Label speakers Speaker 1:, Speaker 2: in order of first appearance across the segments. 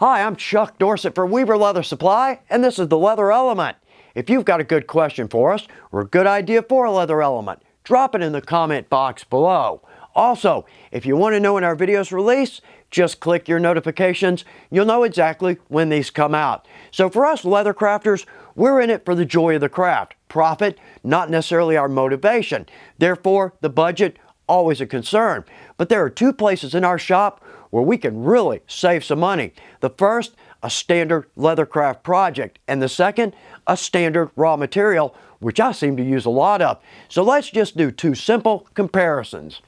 Speaker 1: Hi, I'm Chuck Dorsett for Weaver Leather Supply, and this is the Leather Element. If you've got a good question for us or a good idea for a leather element, drop it in the comment box below. Also, if you want to know when our videos release, just click your notifications. You'll know exactly when these come out. So for us leather crafters, we're in it for the joy of the craft. Profit, not necessarily our motivation. Therefore, the budget, always a concern. But there are two places in our shop where we can really save some money. The first, a standard leathercraft project, and the second, a standard raw material, which I seem to use a lot of. So let's just do two simple comparisons.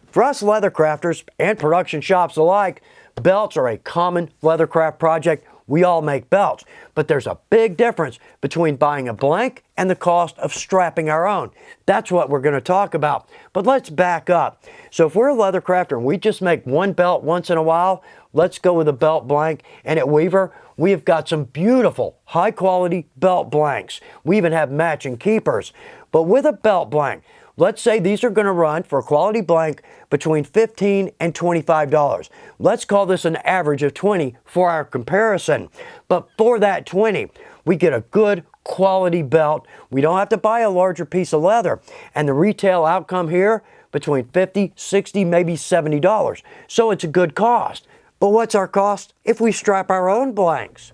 Speaker 1: For us leather crafters and production shops alike, belts are a common leathercraft project. We all make belts, but there's a big difference between buying a blank and the cost of strapping our own. That's what we're going to talk about. But let's back up. So if we're a leather crafter and we just make one belt once in a while, let's go with a belt blank. And at Weaver, we have got some beautiful, high quality belt blanks. We even have matching keepers. But with a belt blank, let's say these are going to run for a quality blank between $15 and $25. Let's call this an average of $20 for our comparison. But for that $20, we get a good quality belt. We don't have to buy a larger piece of leather. And the retail outcome here, between $50, $60, maybe $70. So it's a good cost. But what's our cost if we strap our own blanks?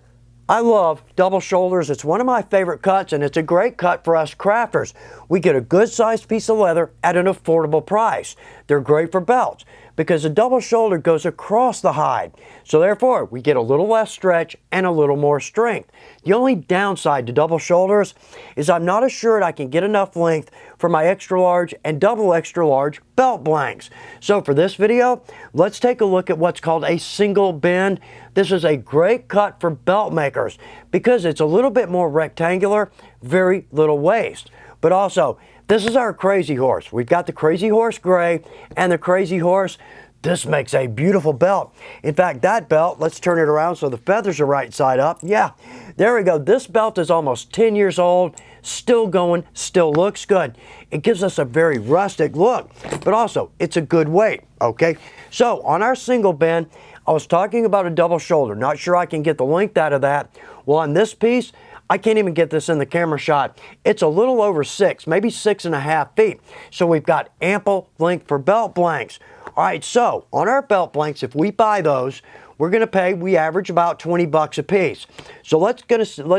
Speaker 1: I love double shoulders. It's one of my favorite cuts, and it's a great cut for us crafters. We get a good sized piece of leather at an affordable price. They're great for belts because a double shoulder goes across the hide. So therefore, we get a little less stretch and a little more strength. The only downside to double shoulders is I'm not assured I can get enough length for my extra large and double extra large belt blanks. So for this video, let's take a look at what's called a single bend. This is a great cut for belt makers because it's a little bit more rectangular, very little waste. But also, this is our Crazy Horse. We've got the Crazy Horse Gray and the Crazy Horse. This makes a beautiful belt. In fact, that belt, let's turn it around so the feathers are right side up. Yeah, there we go. This belt is almost 10 years old, still going, still looks good. It gives us a very rustic look, but also it's a good weight, okay? So on our single bend, I was talking about a double shoulder. Not sure I can get the length out of that. Well, on this piece, I can't even get this in the camera shot. It's a little over 6, maybe 6.5 feet. So we've got ample length for belt blanks. All right, so on our belt blanks, if we buy those, we're going to pay, we average about 20 bucks a piece. So let's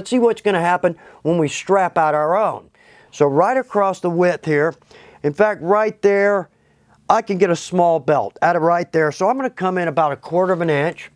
Speaker 1: see what's going to happen when we strap out our own. So right across the width here, in fact, right there, I can get a small belt out of right there. So I'm going to come in about 1/4 of an inch.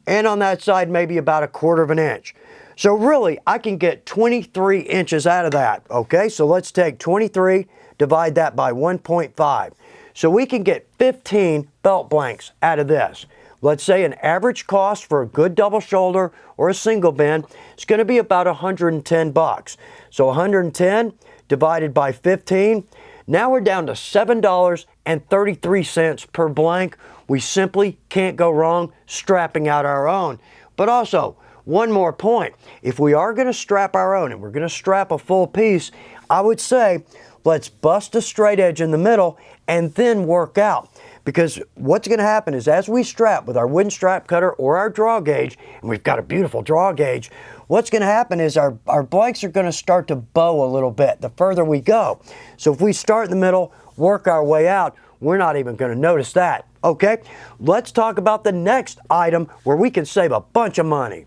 Speaker 1: And on that side, maybe about 1/4 of an inch. So really, I can get 23 inches out of that, okay? So let's take 23, divide that by 1.5. So we can get 15 belt blanks out of this. Let's say an average cost for a good double shoulder or a single bend is going to be about 110 bucks. So 110 divided by 15, now we're down to $7.33 per blank. We simply can't go wrong strapping out our own. But also, one more point, if we are going to strap our own and we're going to strap a full piece, I would say let's bust a straight edge in the middle and then work out. Because what's going to happen is as we strap with our wooden strap cutter or our draw gauge, and we've got a beautiful draw gauge, what's going to happen is our blanks are going to start to bow a little bit the further we go. So if we start in the middle, work our way out, we're not even going to notice that. Okay, let's talk about the next item where we can save a bunch of money.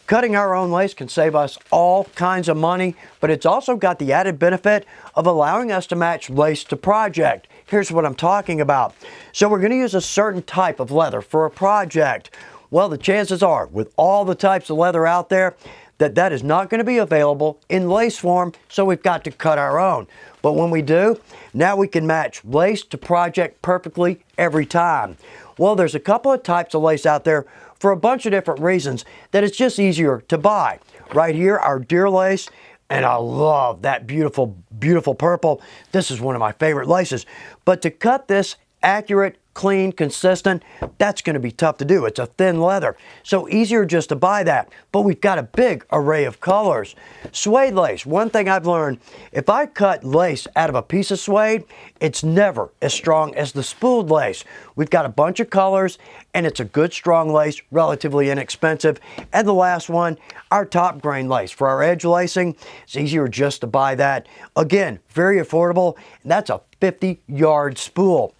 Speaker 1: Cutting our own lace can save us all kinds of money, but it's also got the added benefit of allowing us to match lace to project. Here's what I'm talking about. So we're going to use a certain type of leather for a project. Well, the chances are, with all the types of leather out there, that is not going to be available in lace form, so we've got to cut our own. But when we do, now we can match lace to project perfectly every time. Well, there's a couple of types of lace out there for a bunch of different reasons that it's just easier to buy. Right here, our deer lace, and I love that beautiful, beautiful purple. This is one of my favorite laces. But to cut this accurate, clean, consistent, that's going to be tough to do. It's a thin leather, so easier just to buy that. But we've got a big array of colors. Suede lace, one thing I've learned, if I cut lace out of a piece of suede, it's never as strong as the spooled lace. We've got a bunch of colors, and it's a good strong lace, relatively inexpensive. And the last one, our top grain lace. For our edge lacing, it's easier just to buy that. Again, very affordable, and that's a 50-yard spool.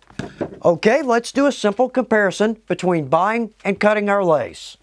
Speaker 1: Okay, let's do a simple comparison between buying and cutting our lace.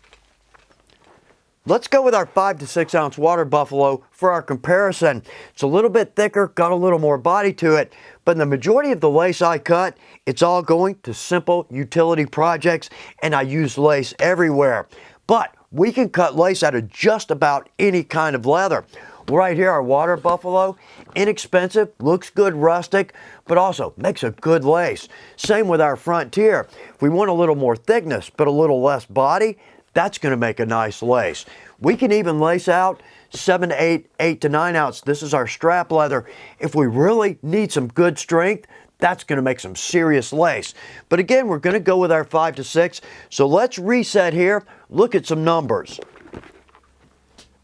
Speaker 1: Let's go with our 5 to 6 ounce water buffalo for our comparison. It's a little bit thicker, got a little more body to it, but in the majority of the lace I cut, it's all going to simple utility projects, and I use lace everywhere. But we can cut lace out of just about any kind of leather. Right here, our water buffalo, inexpensive, looks good rustic, but also makes a good lace. Same with our frontier. If we want a little more thickness, but a little less body, that's going to make a nice lace. We can even lace out 7 to 8, 8 to 9 ounce. This is our strap leather. If we really need some good strength, that's going to make some serious lace. But again, we're going to go with our 5 to 6. So let's reset here, look at some numbers.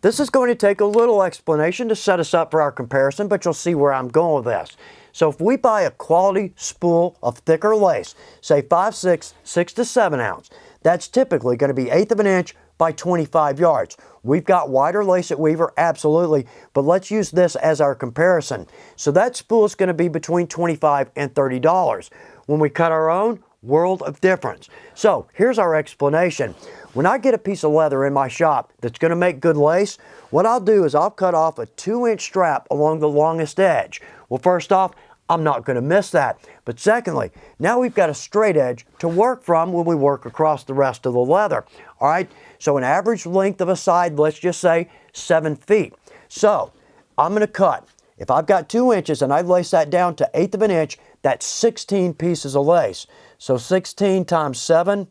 Speaker 1: This is going to take a little explanation to set us up for our comparison, but you'll see where I'm going with this. So if we buy a quality spool of thicker lace, say 5/6, 6 to 7 ounce, that's typically going to be 1/8 of an inch by 25 yards. We've got wider lace at Weaver, absolutely, but let's use this as our comparison. So that spool is going to be between $25 and $30. When we cut our own, world of difference. So here's our explanation. When I get a piece of leather in my shop that's going to make good lace, what I'll do is I'll cut off a 2-inch strap along the longest edge. Well, first off, I'm not going to miss that. But secondly, now we've got a straight edge to work from when we work across the rest of the leather. All right, so an average length of a side, let's just say 7 feet. So I'm going to cut. If I've got 2 inches and I've laced that down to 1/8 of an inch, that's 16 pieces of lace. So 16 times 7,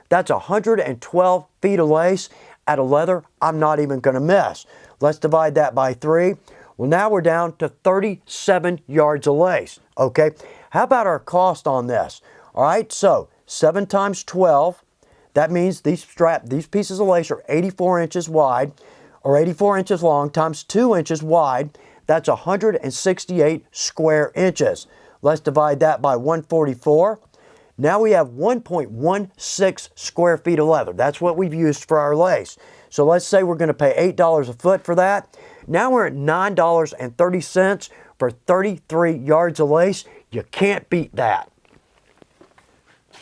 Speaker 1: that's 112 feet of lace out of leather I'm not even going to miss. Let's divide that by 3. Well, now we're down to 37 yards of lace. Okay, how about our cost on this? All right, so 7 times 12, that means these pieces of lace are 84 inches wide, or 84 inches long, times 2 inches wide. That's 168 square inches. Let's divide that by 144. Now we have 1.16 square feet of leather. That's what we've used for our lace. So let's say we're going to pay $8 a foot for that. Now we're at $9.30 for 33 yards of lace. You can't beat that.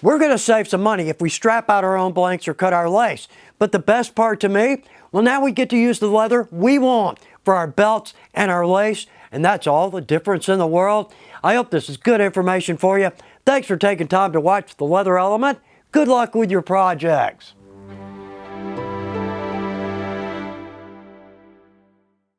Speaker 1: We're going to save some money if we strap out our own blanks or cut our lace. But the best part to me, well, now we get to use the leather we want for our belts and our lace, and that's all the difference in the world. I hope this is good information for you. Thanks for taking time to watch The Leather Element. Good luck with your projects.